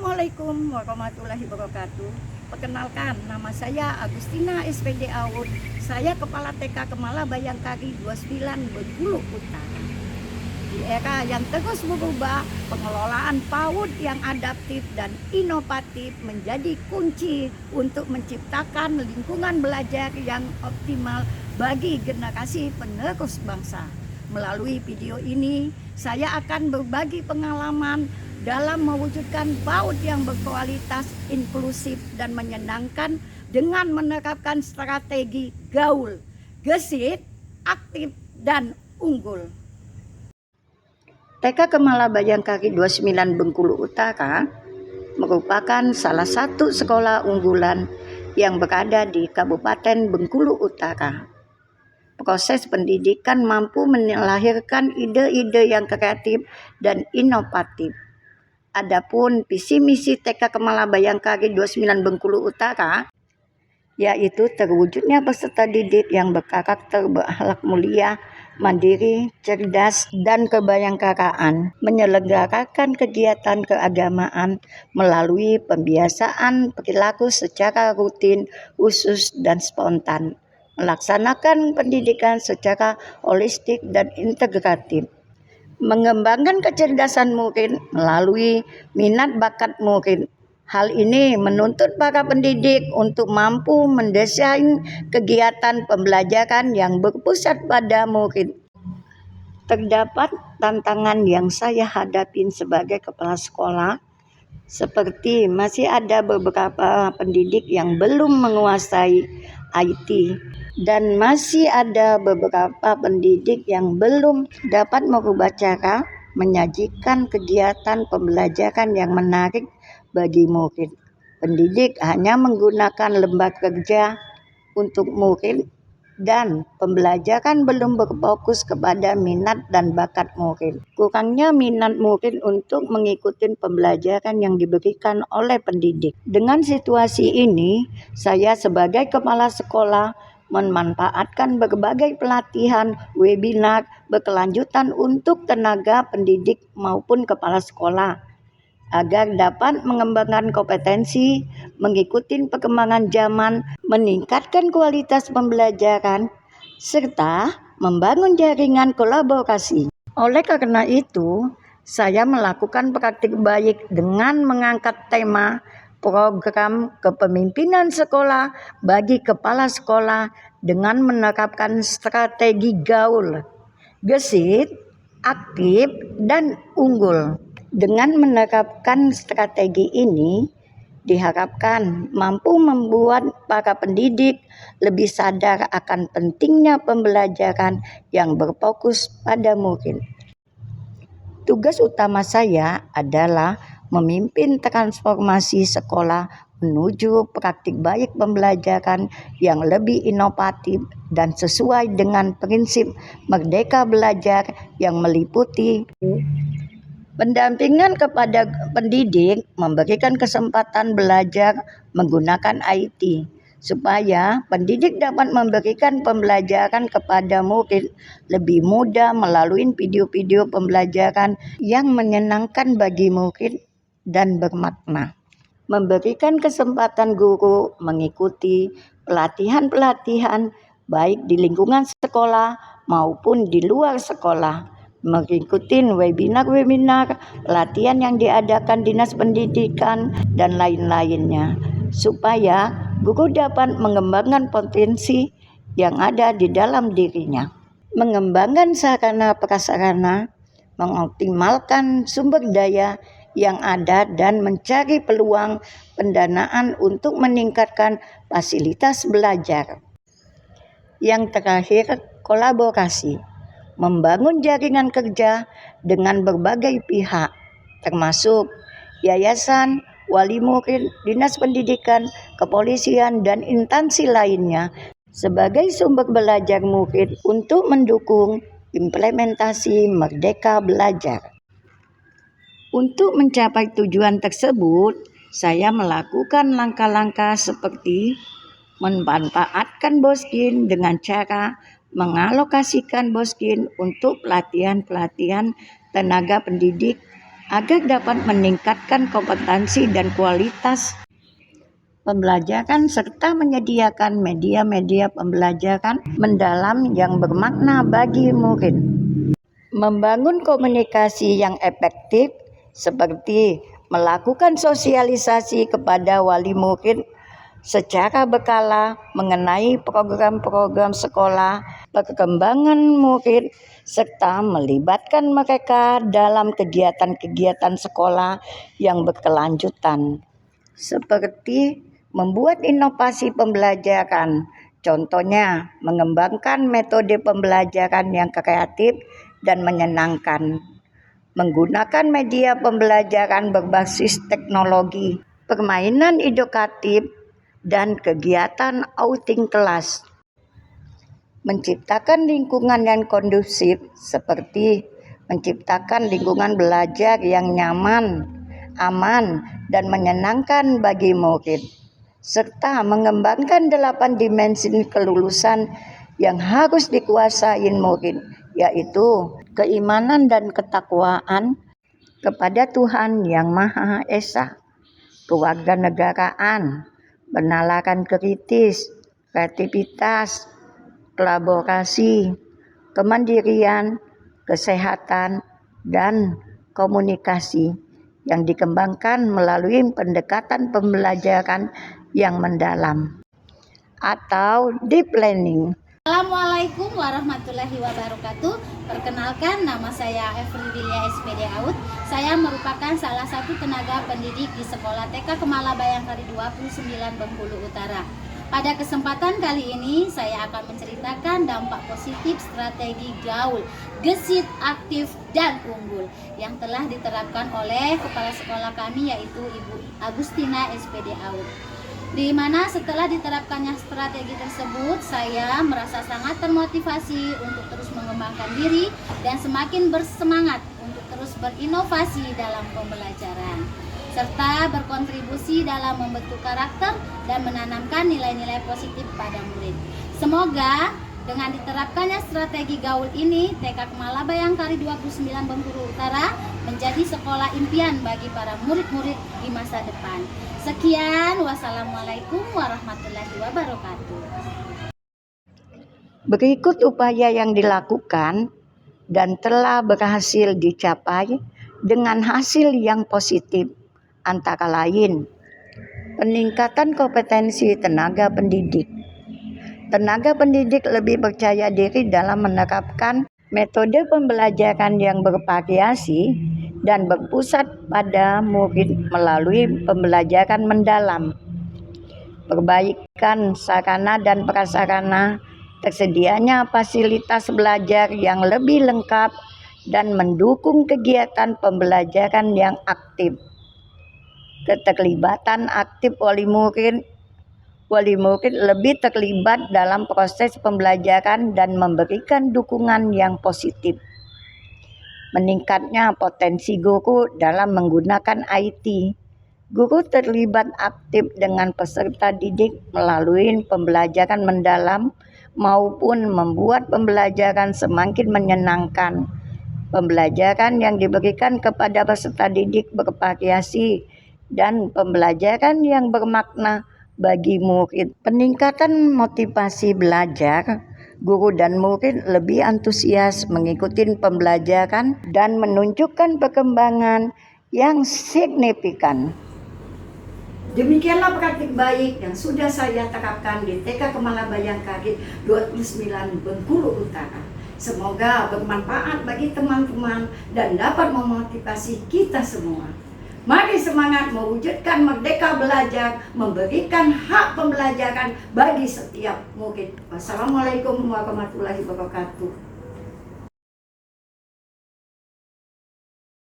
Assalamualaikum warahmatullahi wabarakatuh. Perkenalkan, nama saya Agustina SPD Aud. Saya Kepala TK Kemala Bayangkari 29 Bengkulu Utara. Di era yang terus berubah, pengelolaan PAUD yang adaptif dan inovatif menjadi kunci untuk menciptakan lingkungan belajar yang optimal bagi generasi penerus bangsa. Melalui video ini, saya akan berbagi pengalaman dalam mewujudkan PAUD yang berkualitas, inklusif, dan menyenangkan dengan menerapkan strategi gaul, gesit, aktif, dan unggul. TK Kemala Bayangkari 29 Bengkulu Utara merupakan salah satu sekolah unggulan yang berada di Kabupaten Bengkulu Utara. Proses pendidikan mampu melahirkan ide-ide yang kreatif dan inovatif. Adapun visi misi TK Kemala Bayangkari 29 Bengkulu Utara yaitu terwujudnya peserta didik yang berkarakter berakhlak mulia, mandiri, cerdas, dan kebayangkaraan, menyelenggarakan kegiatan keagamaan melalui pembiasaan perilaku secara rutin, khusus, dan spontan, melaksanakan pendidikan secara holistik dan integratif, mengembangkan kecerdasan murid melalui minat bakat murid. Hal ini menuntut para pendidik untuk mampu mendesain kegiatan pembelajaran yang berpusat pada murid. Terdapat tantangan yang saya hadapin sebagai kepala sekolah, seperti masih ada beberapa pendidik yang belum menguasai IT, dan masih ada beberapa pendidik yang belum dapat merubah cara menyajikan kegiatan pembelajaran yang menarik bagi murid. Pendidik hanya menggunakan lembar kerja untuk murid dan pembelajaran belum berfokus kepada minat dan bakat murid. Kurangnya minat murid untuk mengikuti pembelajaran yang diberikan oleh pendidik. Dengan situasi ini, saya sebagai kepala sekolah memanfaatkan berbagai pelatihan webinar berkelanjutan untuk tenaga pendidik maupun kepala sekolah agar dapat mengembangkan kompetensi, mengikuti perkembangan zaman, meningkatkan kualitas pembelajaran, serta membangun jaringan kolaborasi. Oleh karena itu, saya melakukan praktik baik dengan mengangkat tema program kepemimpinan sekolah bagi kepala sekolah dengan menerapkan strategi gaul, gesit, aktif, dan unggul. Dengan menerapkan strategi ini, diharapkan mampu membuat para pendidik lebih sadar akan pentingnya pembelajaran yang berfokus pada murid. Tugas utama saya adalah memimpin transformasi sekolah menuju praktik baik pembelajaran yang lebih inovatif dan sesuai dengan prinsip merdeka belajar yang meliputi pendampingan kepada pendidik, memberikan kesempatan belajar menggunakan IT, supaya pendidik dapat memberikan pembelajaran kepada murid lebih mudah melalui video-video pembelajaran yang menyenangkan bagi murid dan bermakna. Memberikan kesempatan guru mengikuti pelatihan-pelatihan baik di lingkungan sekolah maupun di luar sekolah, mengikuti webinar-webinar, pelatihan yang diadakan Dinas Pendidikan, dan lain-lainnya, supaya guru dapat mengembangkan potensi yang ada di dalam dirinya, mengembangkan sarana prasarana, mengoptimalkan sumber daya yang ada, dan mencari peluang pendanaan untuk meningkatkan fasilitas belajar. Yang terakhir, kolaborasi. Membangun jaringan kerja dengan berbagai pihak, termasuk yayasan, wali murid, dinas pendidikan, kepolisian, dan instansi lainnya sebagai sumber belajar murid untuk mendukung implementasi merdeka belajar. Untuk mencapai tujuan tersebut, saya melakukan langkah-langkah seperti memanfaatkan Boskin dengan cara mengalokasikan Boskin untuk pelatihan-pelatihan tenaga pendidik agar dapat meningkatkan kompetensi dan kualitas pembelajaran serta menyediakan media-media pembelajaran mendalam yang bermakna bagi murid. Membangun komunikasi yang efektif seperti melakukan sosialisasi kepada wali murid secara berkala mengenai program-program sekolah, perkembangan murid, serta melibatkan mereka dalam kegiatan-kegiatan sekolah yang berkelanjutan, seperti membuat inovasi pembelajaran, contohnya mengembangkan metode pembelajaran yang kreatif dan menyenangkan, menggunakan media pembelajaran berbasis teknologi, permainan edukatif, dan kegiatan outing kelas. Menciptakan lingkungan yang kondusif seperti menciptakan lingkungan belajar yang nyaman, aman, dan menyenangkan bagi murid, serta mengembangkan 8 dimensi kelulusan yang harus dikuasai murid, yaitu keimanan dan ketakwaan kepada Tuhan Yang Maha Esa, kewarganegaraan, penalaran kritis, kreativitas, kolaborasi, kemandirian, kesehatan, dan komunikasi yang dikembangkan melalui pendekatan pembelajaran yang mendalam atau deep learning. Assalamualaikum warahmatullahi wabarakatuh. Perkenalkan, nama saya Efridilia SPD Aud. Saya merupakan salah satu tenaga pendidik di Sekolah TK Kemala Bayangkari 29 Bengkulu Utara. Pada kesempatan kali ini saya akan menceritakan dampak positif strategi gaul, gesit, aktif, dan unggul yang telah diterapkan oleh kepala sekolah kami, yaitu Ibu Agustina SPD Aud. Di mana setelah diterapkannya strategi tersebut, saya merasa sangat termotivasi untuk terus mengembangkan diri dan semakin bersemangat untuk terus berinovasi dalam pembelajaran, serta berkontribusi dalam membentuk karakter dan menanamkan nilai-nilai positif pada murid. Semoga dengan diterapkannya strategi gaul ini, TK Kemala Bayangkari 29 Bengkulu Utara menjadi sekolah impian bagi para murid-murid di masa depan. Sekian, wassalamualaikum warahmatullahi wabarakatuh. Berikut upaya yang dilakukan dan telah berhasil dicapai dengan hasil yang positif, antara lain peningkatan kompetensi tenaga pendidik. Tenaga pendidik lebih percaya diri dalam menerapkan metode pembelajaran yang bervariasi dan berpusat pada murid melalui pembelajaran mendalam. Perbaikan sarana dan prasarana, tersedianya fasilitas belajar yang lebih lengkap, dan mendukung kegiatan pembelajaran yang aktif. Keterlibatan aktif wali murid lebih terlibat dalam proses pembelajaran dan memberikan dukungan yang positif. Meningkatnya potensi guru dalam menggunakan IT. Guru terlibat aktif dengan peserta didik melalui pembelajaran mendalam maupun membuat pembelajaran semakin menyenangkan. Pembelajaran yang diberikan kepada peserta didik bervariasi dan pembelajaran yang bermakna bagi murid. Peningkatan motivasi belajar, guru dan murid lebih antusias mengikuti pembelajaran dan menunjukkan perkembangan yang signifikan. Demikianlah praktik baik yang sudah saya terapkan di TK Kemala Bayangkari 29 Bengkulu Utara. Semoga bermanfaat bagi teman-teman dan dapat memotivasi kita semua. Mari semangat mewujudkan merdeka belajar, memberikan hak pembelajaran bagi setiap murid. Wassalamualaikum warahmatullahi wabarakatuh.